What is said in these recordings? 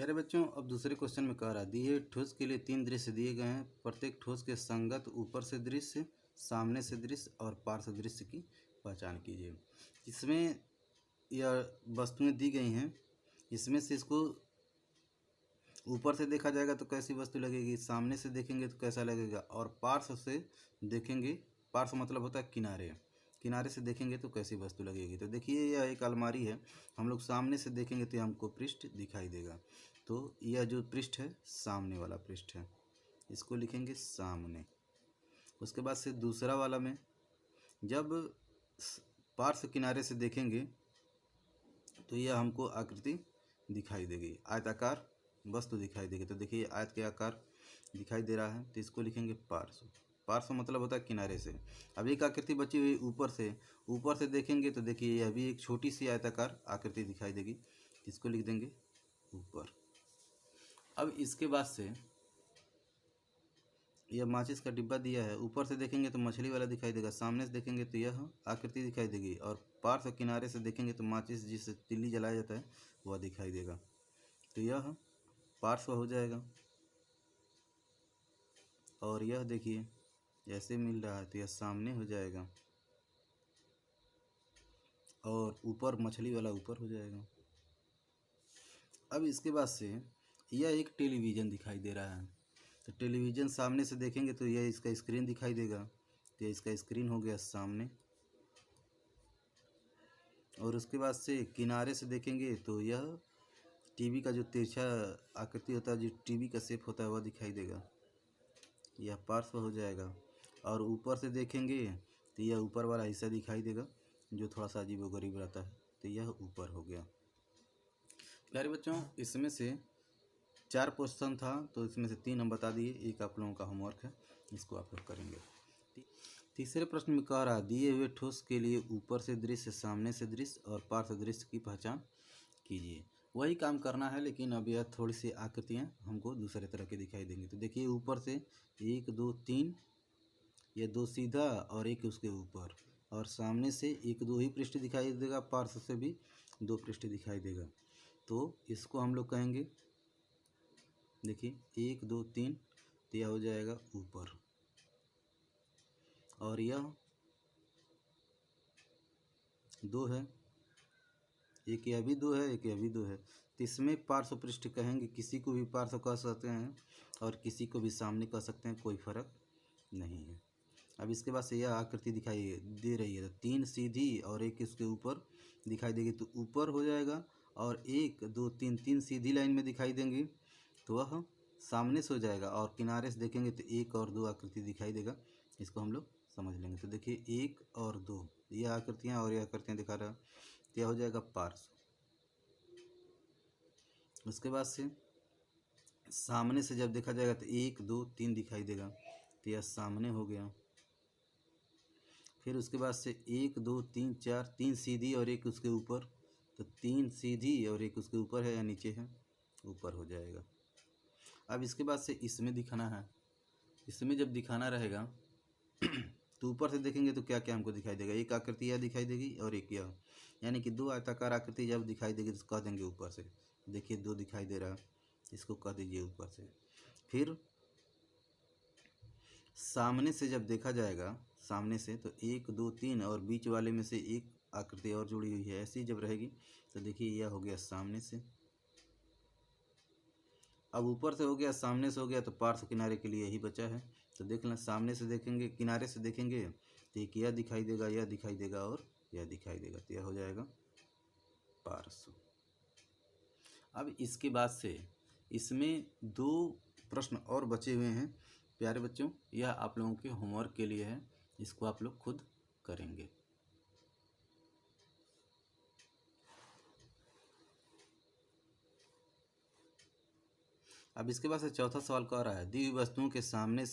प्यारे बच्चों, अब दूसरे क्वेश्चन में कह रहा है दिए ठोस के लिए 3 दृश्य दिए गए हैं। प्रत्येक ठोस के संगत ऊपर से दृश्य, सामने से दृश्य और पार्श्व दृश्य की पहचान कीजिए। इसमें यह वस्तुएं दी गई हैं, इसमें से इसको ऊपर से देखा जाएगा तो कैसी वस्तु लगेगी, सामने से देखेंगे तो कैसा लगेगा, और पार्श्व से देखेंगे, पार्श्व मतलब होता है किनारे, किनारे से देखेंगे तो कैसी वस्तु लगेगी। तो देखिए यह एक अलमारी है, हम लोग सामने से देखेंगे तो हमको पृष्ठ दिखाई देगा। तो यह जो पृष्ठ है सामने वाला पृष्ठ है, इसको लिखेंगे सामने। उसके बाद से दूसरा वाला में जब पार्श्व किनारे से देखेंगे तो यह हमको आकृति दिखाई देगी, आयताकार वस्तु दिखाई देगी। तो देखिए आयत के आकार दिखाई दे रहा है, तो इसको लिखेंगे पार्श्व। पार्श्व मतलब होता है किनारे से। अब एक आकृति बची हुई ऊपर से देखेंगे तो देखिए यह भी एक छोटी सी आयताकार आकृति दिखाई देगी, इसको लिख देंगे ऊपर। अब इसके बाद से यह माचिस का डिब्बा दिया है, ऊपर से देखेंगे तो मछली वाला दिखाई देगा, सामने से देखेंगे तो यह आकृति दिखाई देगी, और पार्श्व किनारे से देखेंगे तो माचिस जिससे तिल्ली जलाया जाता है वह दिखाई देगा। तो यह पार्श्व हो जाएगा। और यह देखिए ऐसे मिल रहा है तो यह सामने हो जाएगा, और ऊपर मछली वाला ऊपर हो जाएगा। अब इसके बाद से यह एक टेलीविज़न दिखाई दे रहा है, तो टेलीविज़न सामने से देखेंगे तो यह इसका स्क्रीन दिखाई देगा, तो इसका स्क्रीन हो गया सामने। और उसके बाद से किनारे से देखेंगे तो यह टीवी का जो तिरछा आकृति होता है, जो टीवी का शेप होता है वह दिखाई देगा, यह पार्श्व हो जाएगा। और ऊपर से देखेंगे तो यह ऊपर वाला हिस्सा दिखाई देगा जो थोड़ा सा अजीबोगरीब रहता है, तो यह ऊपर हो गया। प्यारे बच्चों, इसमें से 4 क्वेश्चन था, तो इसमें से 3 हम बता दिए, एक आप लोगों का होमवर्क है, इसको आप लोग करेंगे। तीसरे प्रश्न में कह रहा दिए हुए ठोस के लिए ऊपर से दृश्य, सामने से दृश्य और पार्श्व दृश्य की पहचान कीजिए। वही काम करना है, लेकिन अब यह थोड़ी सी आकृतियाँ हमको दूसरे तरह की दिखाई देंगी। तो देखिए ऊपर से 1 2 3, ये 2 सीधा और एक उसके ऊपर, और सामने से 1 2 ही पृष्ठ दिखाई देगा, पार्श्व से भी 2 पृष्ठ दिखाई देगा। तो इसको हम लोग कहेंगे, देखिए 1 2 3, तो यह हो जाएगा ऊपर, और यह 2 है, एक यह भी 2 है, एक यह भी 2 है। तो इसमें पार्श्व पृष्ठ कहेंगे, किसी को भी पार्श्व कह सकते हैं और किसी को भी सामने कह सकते हैं, कोई फर्क नहीं है। अब इसके बाद से यह आकृति दिखाई दे रही है, तो 3 सीधी और एक इसके ऊपर दिखाई देगी, तो ऊपर हो जाएगा। और 1 2 3 3 सीधी लाइन में दिखाई देंगी तो वह सामने से हो जाएगा, और किनारे से देखेंगे तो 1 और 2 आकृति दिखाई देगा, इसको हम लोग समझ लेंगे। तो देखिए 1 और 2 ये आकृतियाँ और ये आकृतियाँ दिखा रहा है, तो यह हो जाएगा पार्श्व। उसके बाद से सामने से जब देखा जाएगा तो 1 2 3 दिखाई देगा, तो यह सामने हो गया। फिर उसके बाद से 1 2 3 4, 3 सीधी और एक उसके ऊपर, तो 3 सीधी और एक उसके ऊपर है या नीचे है, ऊपर हो जाएगा। अब इसके बाद से इसमें दिखाना है, इसमें जब दिखाना रहेगा तो ऊपर से देखेंगे तो क्या क्या हमको दिखाई देगा, एक आकृति यह दिखाई देगी और एक यह, यानी कि 2 आयताकार आकृति जब दिखाई देगी तो कह देंगे ऊपर से। देखिए 2 दिखाई दे रहा है, इसको कह दीजिए ऊपर से। फिर सामने से जब देखा जाएगा, सामने से तो 1 2 3 और बीच वाले में से एक आकृति और जुड़ी हुई है, ऐसी जब रहेगी तो देखिए यह हो गया सामने से। अब ऊपर से हो गया, सामने से हो गया, तो पार्श्व किनारे के लिए यही बचा है। तो देख लें, सामने से देखेंगे, किनारे से देखेंगे तो एक यह दिखाई देगा, यह दिखाई देगा और यह दिखाई देगा, तो यह हो जाएगा पार्श्व। अब इसके बाद से इसमें 2 प्रश्न और बचे हुए हैं। प्यारे बच्चों, यह आप लोगों के होमवर्क के लिए है, इसको आप लोग खुद करेंगे। अब इसके बाद से चौथा सवाल कह रहा है दी हुई वस्तुओं के सामने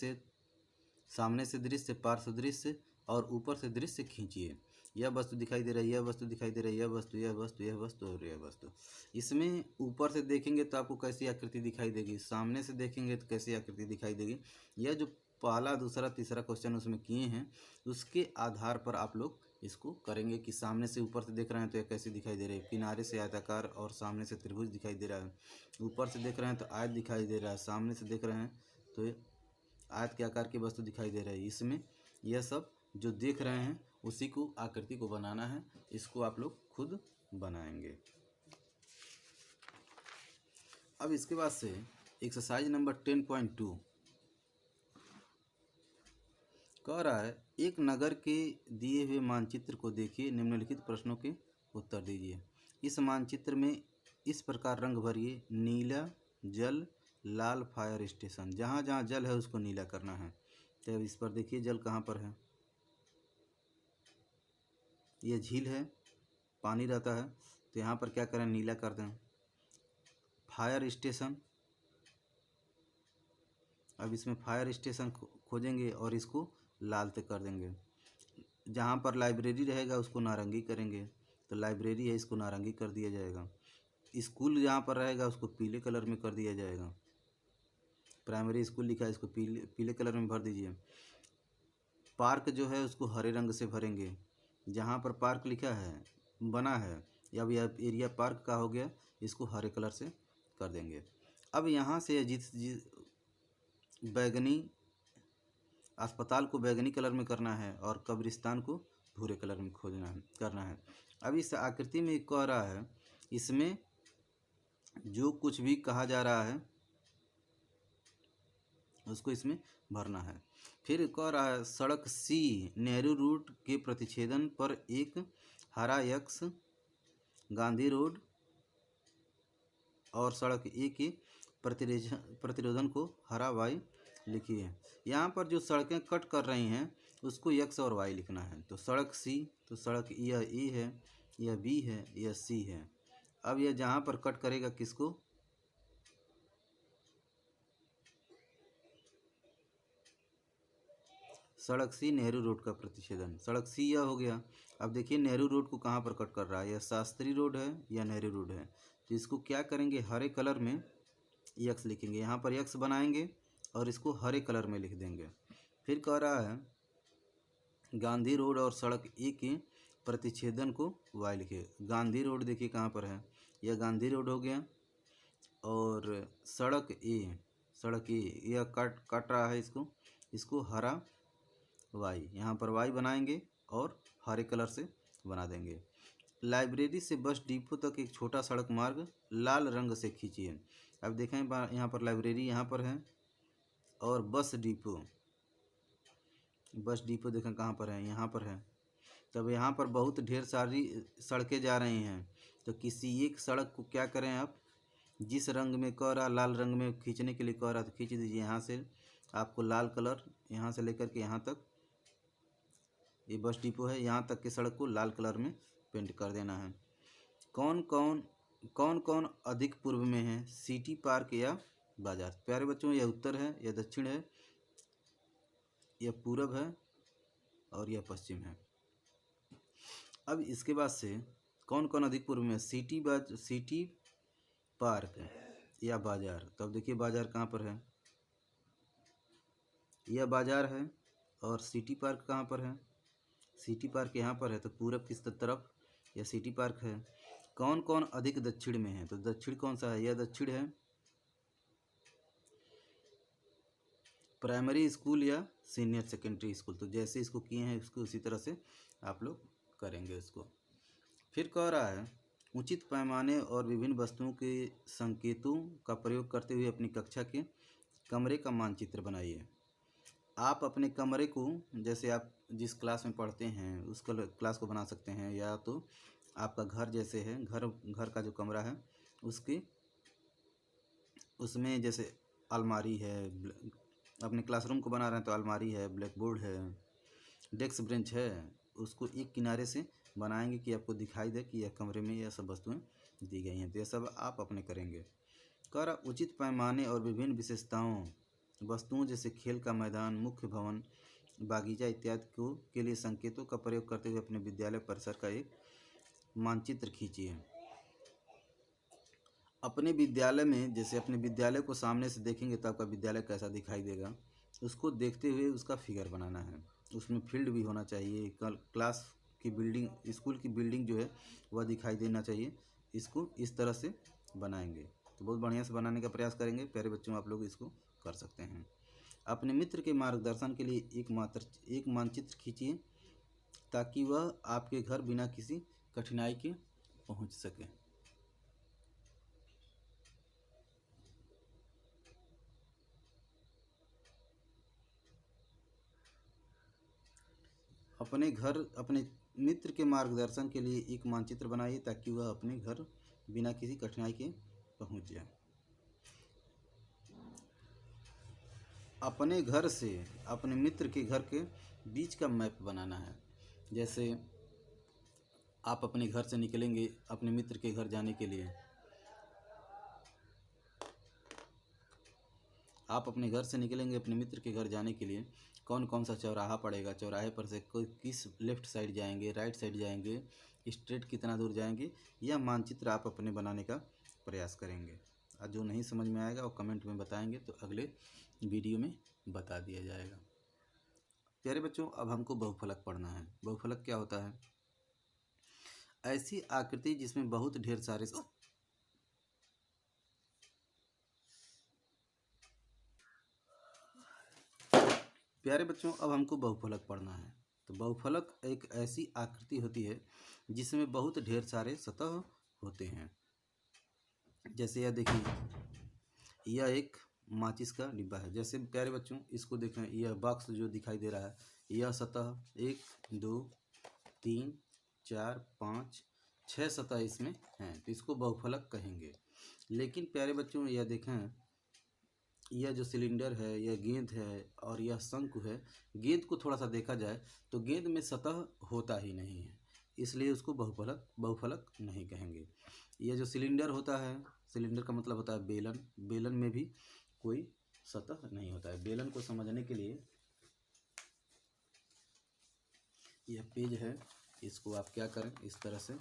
से दृश्य, पार्श्व दृश्य और ऊपर से दृश्य खींचिए। यह वस्तु दिखाई दे रही है, यह वस्तु दिखाई दे रही है, यह वस्तु, यह वस्तु, यह वस्तु और यह वस्तु। इसमें ऊपर से देखेंगे तो आपको कैसी आकृति दिखाई देगी, सामने से देखेंगे तो कैसी आकृति दिखाई देगी। यह जो पहला दूसरा तीसरा क्वेश्चन उसमें किए हैं, उसके आधार पर आप लोग इसको करेंगे कि सामने से ऊपर से देख रहे हैं तो ये कैसे दिखाई दे रही है, किनारे से आयताकार और सामने से त्रिभुज दिखाई दे रहा है। ऊपर से देख रहे हैं तो आयत दिखाई दे रहा है, सामने से देख रहे हैं तो ये आयत के आकार की वस्तु दिखाई दे रही है। इसमें यह सब जो देख रहे हैं उसी को आकृति को बनाना है। इसको आप लोग खुद बनाएंगे। अब इसके बाद से एक्सरसाइज नंबर 10.2 कह रहा है, एक नगर के दिए हुए मानचित्र को देखिए, निम्नलिखित प्रश्नों के उत्तर दीजिए। इस मानचित्र में इस प्रकार रंग भरिए, नीला जल, लाल फायर स्टेशन। जहाँ जहाँ जल है उसको नीला करना है। तो अब इस पर देखिए जल कहाँ पर है, ये झील है, पानी रहता है, तो यहाँ पर क्या करें, नीला कर दें। फायर स्टेशन, अब इसमें फायर स्टेशन खोजेंगे और इसको लाल से कर देंगे। जहाँ पर लाइब्रेरी रहेगा उसको नारंगी करेंगे, तो लाइब्रेरी है इसको नारंगी कर दिया जाएगा। स्कूल जहाँ पर रहेगा उसको पीले कलर में कर दिया जाएगा। प्राइमरी स्कूल लिखा है इसको पीले कलर में भर दीजिए। पार्क जो है उसको हरे रंग से भरेंगे। जहाँ पर पार्क लिखा है बना है या यह एरिया पार्क का हो गया, इसको हरे कलर से कर देंगे। अब यहाँ से जिस बैगनी, अस्पताल को बैगनी कलर में करना है और कब्रिस्तान को भूरे कलर में खोजना है करना है। अब इस आकृति में कह रहा है, इसमें जो कुछ भी कहा जा रहा है उसको इसमें भरना है। फिर कह रहा है, सड़क सी नेहरू रूट के प्रतिच्छेदन पर एक हरा एक्स, गांधी रोड और सड़क ए के प्रतिरोधन को हरा वाई लिखिए। यहाँ पर जो सड़कें कट कर रही हैं उसको एक्स और वाई लिखना है। तो सड़क सी, तो सड़क यह ए है, यह बी है, यह सी है। अब यह जहाँ पर कट करेगा किसको, सड़क सी नेहरू रोड का प्रतिच्छेदन, सड़क सी यह हो गया। अब देखिए नेहरू रोड को कहाँ पर कट कर रहा है, यह शास्त्री रोड है या नेहरू रोड है। तो इसको क्या करेंगे, हरे कलर में एक्स लिखेंगे, यहाँ पर एक्स बनाएंगे और इसको हरे कलर में लिख देंगे। फिर कह रहा है, गांधी रोड और सड़क ए के प्रतिच्छेदन को वाई लिखे। गांधी रोड देखिए कहाँ पर है, यह गांधी रोड हो गया। और सड़क ए यह कट रहा है, इसको हरा वाई, यहाँ पर वाई बनाएंगे और हरे कलर से बना देंगे। लाइब्रेरी से बस डिपो तक एक छोटा सड़क मार्ग लाल रंग से खींचिए। अब देखें यहाँ पर लाइब्रेरी यहाँ पर है और बस डिपो देखें कहाँ पर है, यहाँ पर है। तब यहाँ पर बहुत ढेर सारी सड़कें जा रही हैं, तो किसी एक सड़क को क्या करें आप, जिस रंग में कह रहा, लाल रंग में खींचने के लिए कह रहा, तो खींच दीजिए। यहाँ से आपको लाल कलर यहाँ से लेकर के यहाँ तक, ये बस डिपो है, यहाँ तक के सड़क को लाल कलर में पेंट कर देना है। कौन कौन अधिक पूर्व में है, सिटी पार्क या बाजार। प्यारे बच्चों, यह उत्तर है, यह दक्षिण है, यह पूरब है और यह पश्चिम है। अब इसके बाद से कौन कौन अधिक पूर्व में है, सिटी पार्क या बाजार। तो अब देखिए बाजार कहाँ पर है, यह बाजार है। और सिटी पार्क कहाँ पर है, सिटी पार्क यहाँ पर है। तो पूरब किस तरफ, यह सिटी पार्क है। कौन कौन अधिक दक्षिण में है, तो दक्षिण कौन सा है, यह दक्षिण है। प्राइमरी स्कूल या सीनियर सेकेंडरी स्कूल, तो जैसे इसको किए हैं इसको उसी तरह से आप लोग करेंगे उसको। फिर कह रहा है, उचित पैमाने और विभिन्न वस्तुओं के संकेतों का प्रयोग करते हुए अपनी कक्षा के कमरे का मानचित्र बनाइए। आप अपने कमरे को, जैसे आप जिस क्लास में पढ़ते हैं उस क्लास को बना सकते हैं, या तो आपका घर जैसे है, घर का जो कमरा है उसमें जैसे अलमारी है, अपने क्लासरूम को बना रहे हैं तो अलमारी है, ब्लैक बोर्ड है, डेस्क बेंच है, उसको एक किनारे से बनाएंगे कि आपको दिखाई दे कि यह कमरे में यह सब वस्तुएं दी गई हैं। तो यह सब आप अपने करेंगे। कर उचित पैमाने और विभिन्न विशेषताओं वस्तुओं जैसे खेल का मैदान, मुख्य भवन, बागीचा इत्यादि के लिए संकेतों का प्रयोग करते हुए अपने विद्यालय परिसर का एक मानचित्र खींचिए। अपने विद्यालय में, जैसे अपने विद्यालय को सामने से देखेंगे तो आपका विद्यालय कैसा दिखाई देगा, उसको देखते हुए उसका फिगर बनाना है। उसमें फील्ड भी होना चाहिए, क्लास स्कूल की बिल्डिंग जो है वह दिखाई देना चाहिए। इसको इस तरह से बनाएंगे तो बहुत बढ़िया से बनाने का प्रयास करेंगे। प्यारे बच्चों, आप लोग इसको कर सकते हैं। अपने मित्र के मार्गदर्शन के लिए एक मानचित्र खींचिए ताकि वह आपके घर बिना किसी कठिनाई के पहुंच सके। अपने मित्र के मार्गदर्शन के लिए एक मानचित्र बनाइए ताकि वह अपने घर बिना किसी कठिनाई के पहुंच जाए। अपने घर से अपने मित्र के घर के बीच का मैप बनाना है। जैसे आप अपने घर से निकलेंगे अपने मित्र के घर जाने के लिए, आप अपने घर से निकलेंगे अपने मित्र के घर जाने के लिए, कौन कौन सा चौराहा पड़ेगा, चौराहे पर से कोई किस लेफ़्ट साइड जाएंगे, राइट साइड जाएंगे, स्ट्रेट कितना दूर जाएंगे, यह मानचित्र आप अपने बनाने का प्रयास करेंगे। और जो नहीं समझ में आएगा वो कमेंट में बताएंगे तो अगले वीडियो में बता दिया जाएगा। प्यारे बच्चों, अब हमको बहुफलक पढ़ना है। बहुफलक क्या होता है? ऐसी आकृति जिसमें बहुत ढेर सारे प्यारे बच्चों, अब हमको बहुफलक पढ़ना है। तो बहुफलक एक ऐसी आकृति होती है जिसमें बहुत ढेर सारे सतह होते हैं। जैसे यह देखिए, यह एक माचिस का डिब्बा है। जैसे प्यारे बच्चों इसको देखें, यह बॉक्स जो दिखाई दे रहा है, यह सतह 1 2 3 4 5 6 सतह इसमें हैं, तो इसको बहुफलक कहेंगे। लेकिन प्यारे बच्चों यह देखें, यह जो सिलेंडर है, यह गेंद है और यह शंकु है। गेंद को थोड़ा सा देखा जाए तो गेंद में सतह होता ही नहीं है, इसलिए उसको बहुफलक नहीं कहेंगे। यह जो सिलेंडर होता है, सिलेंडर का मतलब होता है बेलन, बेलन में भी कोई सतह नहीं होता है। बेलन को समझने के लिए यह पेज है, इसको आप क्या करें, इस तरह से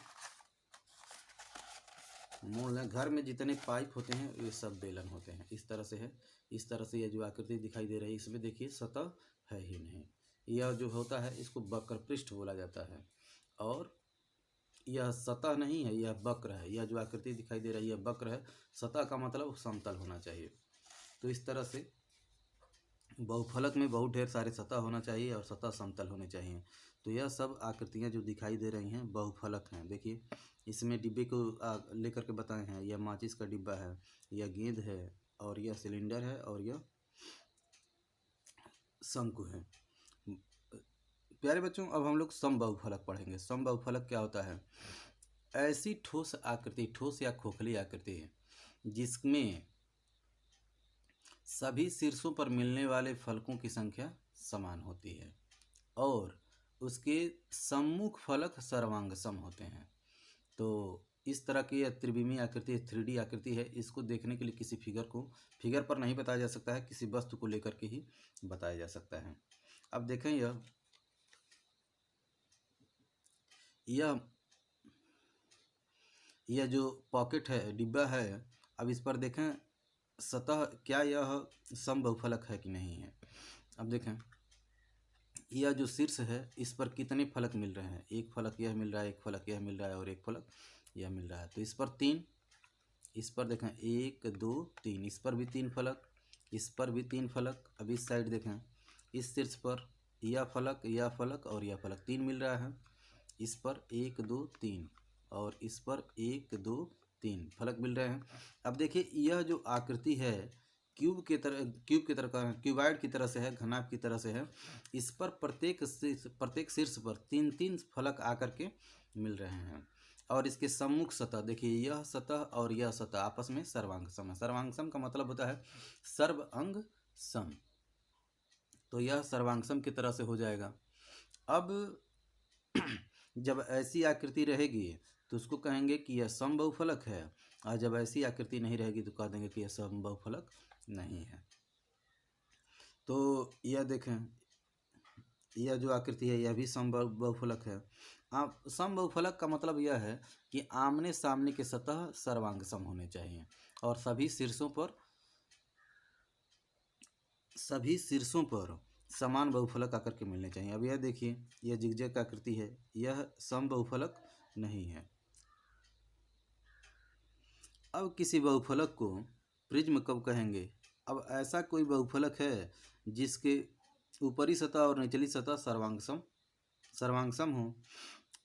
मोड़ लें। घर में जितने पाइप होते हैं ये सब बेलन होते हैं। इस तरह से है, इस तरह से यह जो आकृति दिखाई दे रही है इसमें देखिए सतह है ही नहीं। यह जो होता है इसको वक्र पृष्ठ बोला जाता है, और यह सतह नहीं है, यह वक्र है। यह जो आकृति दिखाई दे रही है वक्र है। सतह का मतलब समतल होना चाहिए। तो इस तरह से बहुफलक में बहुत ढेर सारे सतह होना चाहिए और सतह समतल होने चाहिए। तो यह सब आकृतियाँ जो दिखाई दे रही हैं बहुफलक हैं। देखिए इसमें डिब्बे को लेकर के बताए हैं, यह माचिस का डिब्बा है, यह गेंद है और यह सिलेंडर है और यह शंकु है। प्यारे बच्चों, अब हम लोग समबाहुफलक पढ़ेंगे। समबाहुफलक क्या होता है? ऐसी ठोस आकृति, ठोस या खोखली आकृति है जिसमें सभी शीर्षों पर मिलने वाले फलकों की संख्या समान होती है और उसके सम्मुख फलक सर्वांगसम होते हैं। तो इस तरह की यह त्रिविमीय आकृति 3D आकृति है। इसको देखने के लिए किसी फिगर पर नहीं बताया जा सकता है, किसी वस्तु को लेकर के ही बताया जा सकता है। अब देखें, यह जो पॉकेट है, डिब्बा है, अब इस पर देखें सतह, क्या यह समबाहुफलक है कि नहीं है। अब देखें यह जो शीर्ष है इस पर कितने फलक मिल रहे हैं? एक फलक यह मिल रहा है, एक फलक यह मिल रहा है और एक फलक यह मिल रहा है। तो इस पर 3, इस पर देखें 1 2 3, इस पर भी 3 फलक, इस पर भी 3 फलक। अब इस साइड देखें, इस शीर्ष पर यह फलक और यह फलक 3 मिल रहा है। इस पर 1 2 3 और इस पर 1 2 3 फलक मिल रहे हैं। अब देखिए यह जो आकृति है क्यूब की तरह क्यूबाइड की तरह से है, घनाभ की तरह से है। इस पर प्रत्येक शीर्ष पर 3 फलक आकर के मिल रहे हैं और इसके सम्मुख सतह देखिए, यह सतह और यह सतह आपस में सर्वांगसम है। सर्वांगसम का मतलब होता है सर्व अंग सम, तो यह सर्वांगसम की तरह से हो जाएगा। अब जब ऐसी आकृति रहेगी तो उसको कहेंगे कि यह समबाहुफलक है, और जब ऐसी आकृति नहीं रहेगी तो कह देंगे कि यह समबाहुफलक नहीं है। तो यह देखें, यह जो आकृति है यह भी समबाहुफलक है। समबाहुफलक का मतलब यह है कि आमने सामने के सतह सर्वांगसम होने चाहिए और सभी शीर्षों पर समान बहुफलक आकर के मिलने चाहिए। अब यह देखिए, यह जिगजैग आकृति है, यह सम बहुफलक नहीं है। अब किसी बहुफलक को प्रिज्म कब कहेंगे? अब ऐसा कोई बहुफलक है जिसके ऊपरी सतह और निचली सतह सर्वांगसम हो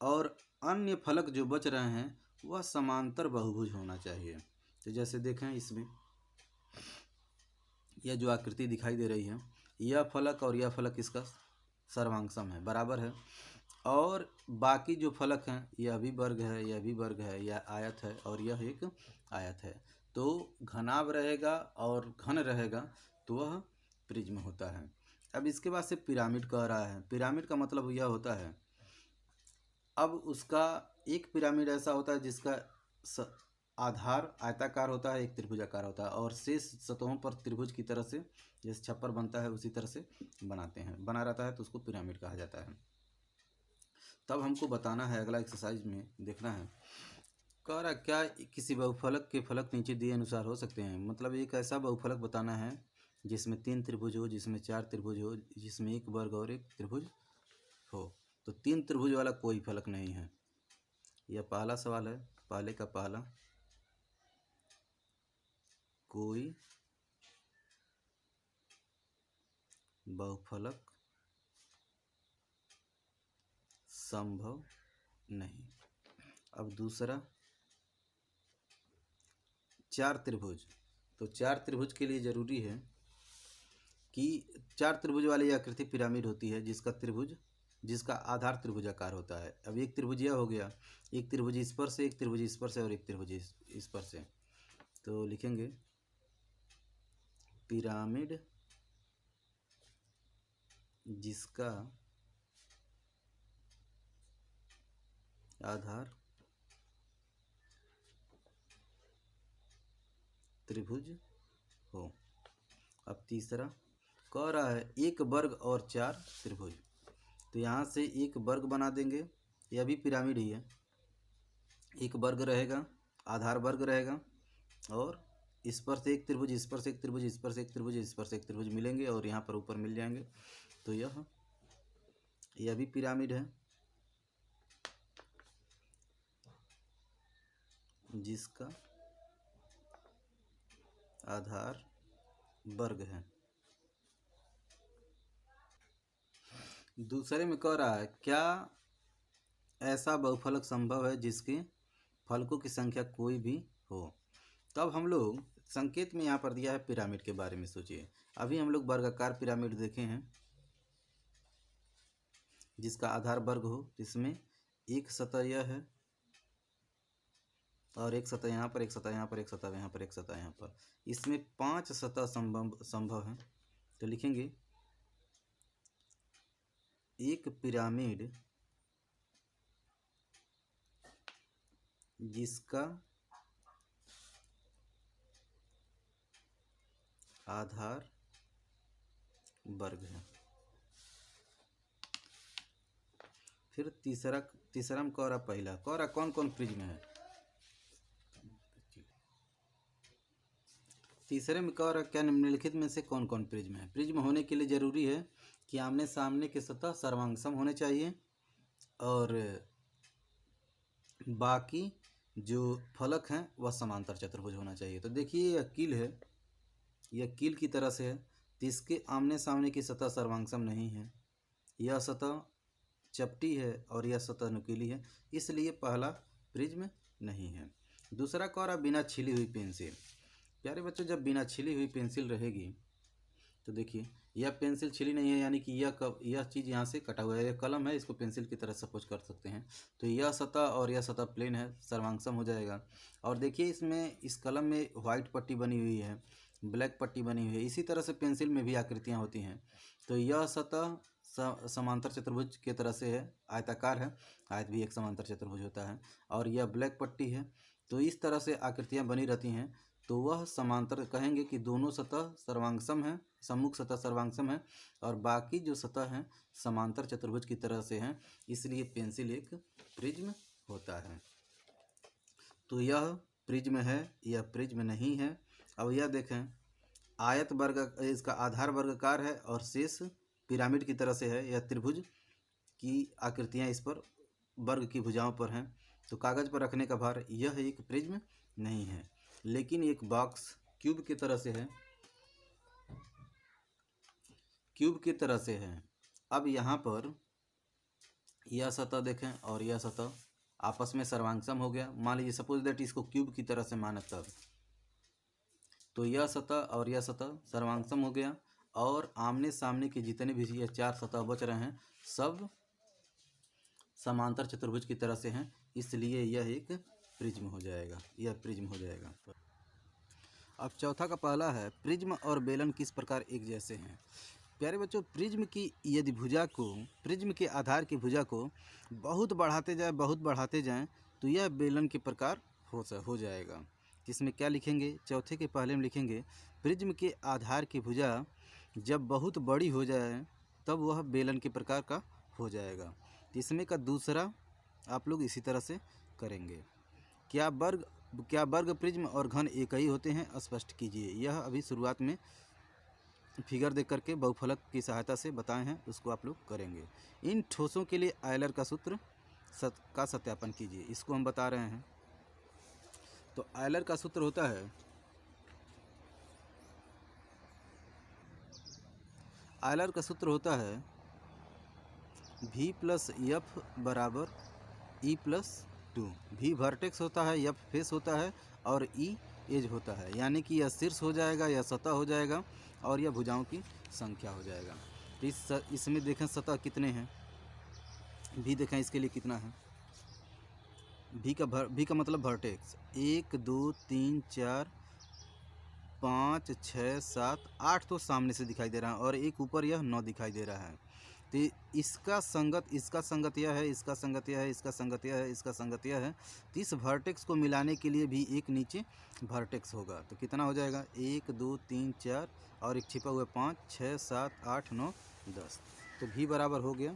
और अन्य फलक जो बच रहे हैं वह समांतर बहुभुज होना चाहिए। तो जैसे देखें, इसमें यह जो आकृति दिखाई दे रही है, यह फलक और यह फलक इसका सर्वांगसम है, बराबर है। और बाकी जो फलक हैं, यह भी वर्ग है, यह भी वर्ग है, यह आयत है और यह एक आयत है। तो घनाभ रहेगा और घन रहेगा तो वह प्रिज्म होता है। अब इसके बाद से पिरामिड कह रहा है। पिरामिड का मतलब यह होता है, अब उसका एक पिरामिड ऐसा होता है जिसका आधार आयताकार होता है, एक त्रिभुजाकार होता है, और शेष सतहों पर त्रिभुज की तरह से जैसे छप्पर बनता है उसी तरह से बना रहता है, तो उसको पिरामिड कहा जाता है। तब हमको बताना है, अगला एक्सरसाइज में देखना है, कह रहा क्या किसी बहुफलक के फलक नीचे दिए अनुसार हो सकते हैं। मतलब एक ऐसा बहुफलक बताना है जिसमें 3 त्रिभुज हो, जिसमें 4 त्रिभुज हो, जिसमें एक वर्ग और एक त्रिभुज हो। तो 3 त्रिभुज वाला कोई फलक नहीं है। यह पहला सवाल है, पहले का पहला, कोई बहुफलक संभव नहीं। अब दूसरा, 4 त्रिभुज। तो 4 त्रिभुज के लिए ज़रूरी है कि 4 त्रिभुज वाली आकृति पिरामिड होती है जिसका आधार त्रिभुजाकार होता है। अब एक त्रिभुज यह हो गया, एक त्रिभुज इस पर से, एक त्रिभुज इस पर से और एक त्रिभुज इस पर से। तो लिखेंगे पिरामिड जिसका आधार त्रिभुज हो। अब तीसरा कह रहा है एक वर्ग और 4 त्रिभुज। तो यहाँ से एक वर्ग बना देंगे, यह भी पिरामिड ही है। एक वर्ग रहेगा, आधार वर्ग रहेगा, और इस पर से एक त्रिभुज, इस पर से एक त्रिभुज, इस पर से एक त्रिभुज, इस पर से एक त्रिभुज मिलेंगे और यहाँ पर ऊपर मिल जाएंगे। तो यह भी पिरामिड है जिसका आधार वर्ग है। दूसरे में कह रहा है क्या ऐसा बहुफलक संभव है जिसके फलकों की संख्या कोई भी हो। तब हम लोग संकेत में यहाँ पर दिया है पिरामिड के बारे में सोचिए। अभी हम लोग वर्गाकार पिरामिड देखे हैं जिसका आधार वर्ग हो, इसमें एक सतह यह है और एक सतह यहाँ पर, एक सतह यहाँ पर, एक सतह यहाँ पर, एक सतह यहाँ पर। इसमें 5 सतह संभव है। तो लिखेंगे एक पिरामिड जिसका आधार वर्ग है। फिर तीसरा में कह रहा पहला, कह रहा कौन कौन प्रिज्म है। तीसरे में कह रहा क्या निम्नलिखित में से कौन कौन प्रिज्म है। प्रिज्म होने के लिए ज़रूरी है कि आमने सामने के सतह सर्वांगसम होने चाहिए और बाकी जो फलक हैं वह समांतर चतुर्भुज होना चाहिए। तो देखिए यह कील है, यह कील की तरह से है, तो इसके आमने सामने की सतह सर्वांगसम नहीं है। यह सतह चपटी है और यह सतह नुकीली है, इसलिए पहला प्रिज्म नहीं है। दूसरा कह रहा बिना छिली हुई पेंसिल। प्यारे बच्चों, जब बिना छिली हुई पेंसिल रहेगी तो देखिए यह पेंसिल छिली नहीं है, यानी कि यह चीज़ यहाँ से कटा हुआ है। यह कलम है, इसको पेंसिल की तरह सपोज कर सकते हैं। तो यह सतह और यह सतह प्लेन है, सर्वांगसम हो जाएगा। और देखिए इसमें इस कलम में वाइट पट्टी बनी हुई है, ब्लैक पट्टी बनी हुई है। इसी तरह से पेंसिल में भी आकृतियाँ होती हैं। तो यह सतह समांतर चतुर्भुज की तरह से है, आयताकार है, आयत भी एक समांतर चतुर्भुज होता है। और यह ब्लैक पट्टी है। तो इस तरह से आकृतियाँ बनी रहती हैं, तो वह समांतर कहेंगे कि दोनों सतह सर्वांगसम है, सम्मुख सतह सर्वांगसम है और बाकी जो सतह हैं समांतर चतुर्भुज की तरह से हैं, इसलिए पेंसिल एक प्रिज्म होता है। तो यह प्रिज्म है, यह प्रिज्म नहीं है। अब यह देखें, आयत वर्ग, इसका आधार वर्गाकार है और शेष पिरामिड की तरह से है, यह त्रिभुज की आकृतियाँ इस पर वर्ग की भुजाओं पर हैं। तो कागज़ पर रखने का भार, यह एक प्रिज्म नहीं है, लेकिन एक बॉक्स क्यूब की तरह से है, क्यूब की तरह से है। अब यहाँ पर यह सतह देखें और यह सतह आपस में सर्वांगसम हो गया। मान लीजिए सपोज दैट इसको क्यूब की तरह से माना तब, तो यह सतह और यह सतह सर्वांगसम हो गया, और आमने सामने के जितने भी ये 4 सतह बच रहे हैं सब समांतर चतुर्भुज की तरह से हैं, इसलिए यह एक प्रिज्म हो जाएगा, यह प्रिज्म हो जाएगा। अब चौथा का पहला है, प्रिज्म और बेलन किस प्रकार एक जैसे हैं। प्यारे बच्चों, प्रिज्म की यदि भुजा को, प्रिज्म के आधार की भुजा को बहुत बढ़ाते जाएं तो यह बेलन के प्रकार हो जाएगा। इसमें क्या लिखेंगे, चौथे के पहले में लिखेंगे, प्रिज्म के आधार की भुजा जब बहुत बड़ी हो जाए तब वह बेलन के प्रकार का हो जाएगा। इसमें का दूसरा आप लोग इसी तरह से करेंगे। क्या वर्ग प्रिज्म और घन एक ही होते हैं, स्पष्ट कीजिए। यह अभी शुरुआत में फिगर देख करके बहुफलक की सहायता से बताए हैं, उसको आप लोग करेंगे। इन ठोसों के लिए आयलर का सूत्र का सत्यापन कीजिए, इसको हम बता रहे हैं। तो आयलर का सूत्र होता है, आयलर का सूत्र होता है V प्लस एफ बराबर E प्लस 2। V वर्टेक्स होता है, एफ फेस होता है और E एज होता है, यानी कि यह शीर्ष हो जाएगा, यह सतह हो जाएगा और यह भुजाओं की संख्या हो जाएगा। तो इसमें देखें सतह कितने हैं, V देखें इसके लिए कितना है। V का मतलब वर्टेक्स 1 2 3 4 5 6 7 8 तो सामने से दिखाई दे रहा है और एक ऊपर यह 9 दिखाई दे रहा है। तो इसका संगत यह है, इसका संगत यह है, इसका संगत यह है, इसका संगत यह है। तो इस वर्टेक्स को मिलाने के लिए भी एक नीचे वर्टेक्स होगा। तो कितना हो जाएगा, 1 2 3 4 और एक छिपा हुआ 5 6 7 8 9 10। तो V बराबर हो गया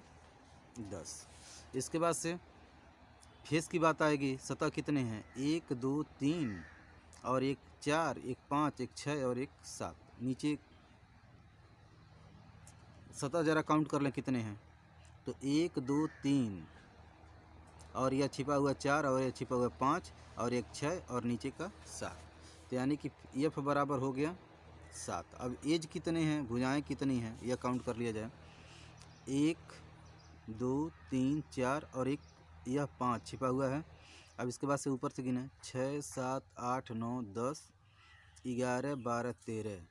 10। इसके बाद से फेस की बात आएगी, सतह कितने हैं, 1 2 3 और एक 4 एक 5 एक 6 और एक 7। नीचे सतह ज़रा काउंट कर लें कितने हैं, तो 1 2 3 और यह छिपा हुआ 4 और यह छिपा हुआ 5 और एक 6 और नीचे का 7। तो यानी कि F बराबर हो गया 7। अब एज कितने हैं, भुजाएं कितनी हैं, यह काउंट कर लिया जाए। 1 2 3 4 और एक यह 5 छिपा हुआ है। अब इसके बाद से ऊपर से गिने 6 7 8 9 10 11 12 13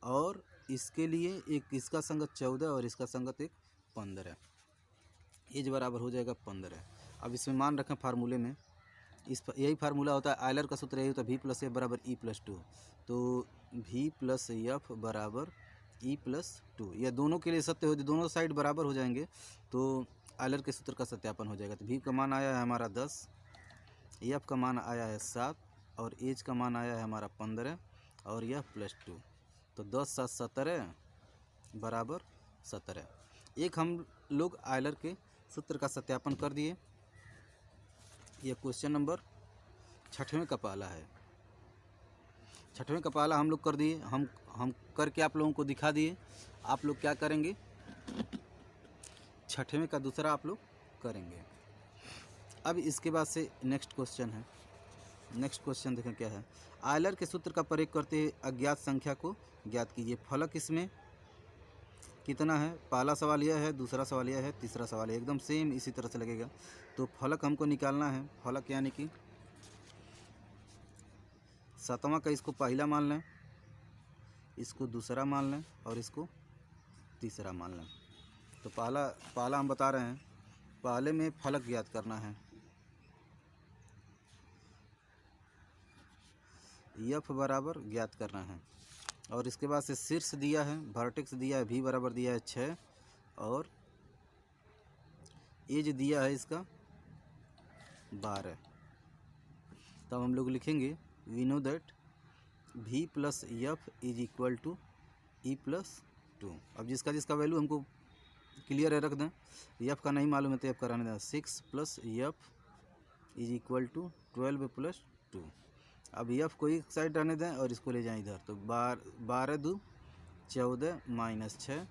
और इसके लिए एक इसका संगत 14 और इसका संगत एक 15। एज बराबर हो जाएगा 15। अब इसमें मान रखें फार्मूले में, यही फार्मूला होता है, आयलर का सूत्र यही होता है, V प्लस एफ बराबर E प्लस 2। तो V प्लस एफ बराबर E प्लस 2, यह दोनों के लिए सत्य हो, दोनों साइड बराबर हो जाएंगे तो आयलर के सूत्र का सत्यापन हो जाएगा। तो V का मान आया है हमारा 10, एफ का मान आया है 7 और एज का मान आया है हमारा 15 और यह प्लस 2। तो 10 7 17 बराबर 17। एक हम लोग आयलर के सूत्र का सत्यापन कर दिए। यह क्वेश्चन नंबर 6वें का पहला है। 6वें का पहला हम लोग कर दिए, हम करके आप लोगों को दिखा दिए। आप लोग क्या करेंगे, 6वें का दूसरा आप लोग करेंगे। अब इसके बाद से नेक्स्ट क्वेश्चन है। नेक्स्ट क्वेश्चन देखें क्या है। आयलर के सूत्र का प्रयोग करते हुए अज्ञात संख्या को ज्ञात कीजिए। फलक इसमें कितना है, पहला सवाल यह है, दूसरा सवाल यह है, तीसरा सवाल है, एकदम सेम इसी तरह से लगेगा। तो फलक हमको निकालना है। फलक यानी कि 7वां का इसको पहला मान लें, इसको दूसरा मान लें और इसको तीसरा मान लें। तो पहला हम बता रहे हैं, पहले में फलक ज्ञात करना है। एफ बराबर ज्ञात करना है और इसके बाद से शीर्ष दिया है, वर्टेक्स दिया है, V बराबर दिया है 6 और एज दिया है इसका 12। तब हम लोग लिखेंगे we know that V plus F is equal to E plus 2। अब जिसका वैल्यू हमको क्लियर है रख दें। एफ का नहीं मालूम है तो एफ का रहने दें। 6 plus F is equal to 12 plus 2। अब एफ को एक साइड रहने दें और इसको ले जाएं इधर। तो 12 2 14 माइनस 6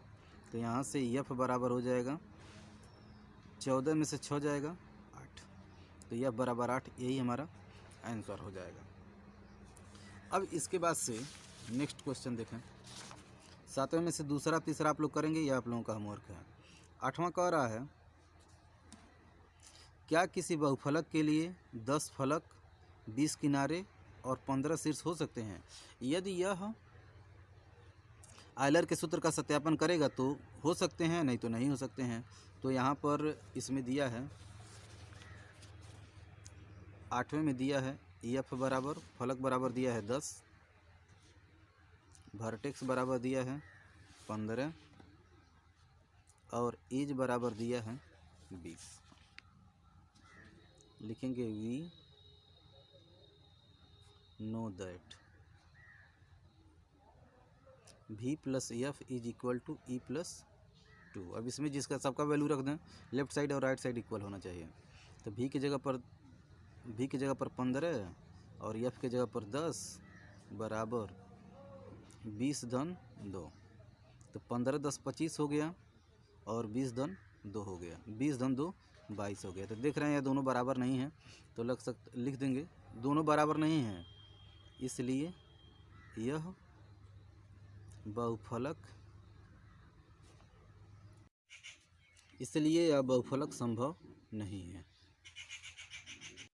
तो यहाँ से एफ बराबर हो जाएगा 14 में से 6 जाएगा 8, तो एफ बराबर 8, यही हमारा आंसर हो जाएगा। अब इसके बाद से नेक्स्ट क्वेश्चन देखें। 7वें में से दूसरा तीसरा आप लोग करेंगे, या आप लोगों का होमवर्क है। 8वां कह रहा है क्या किसी बहुफलक के लिए 10 फलक 20 किनारे और 15 शीर्ष हो सकते हैं? यदि यह आयलर के सूत्र का सत्यापन करेगा तो हो सकते हैं, नहीं तो नहीं हो सकते हैं। तो यहाँ पर इसमें दिया है 8वें में दिया है एफ बराबर, फलक बराबर दिया है 10, वर्टेक्स बराबर दिया है 15 और एज बराबर दिया है 20। लिखेंगे we know that v plus F is equal to E plus 2। अब इसमें जिसका सबका वैल्यू रख दें, लेफ्ट साइड और राइट साइड इक्वल होना चाहिए। तो v की जगह पर 15 और f की जगह पर 10 बराबर 20 धन 2। तो 15 10 25 हो गया और 20 धन 2 हो गया, 20 धन 2 22 हो गया। तो देख रहे हैं ये दोनों बराबर नहीं हैं, तो लिख देंगे दोनों बराबर नहीं हैं, इसलिए यह बहुफलक संभव नहीं है।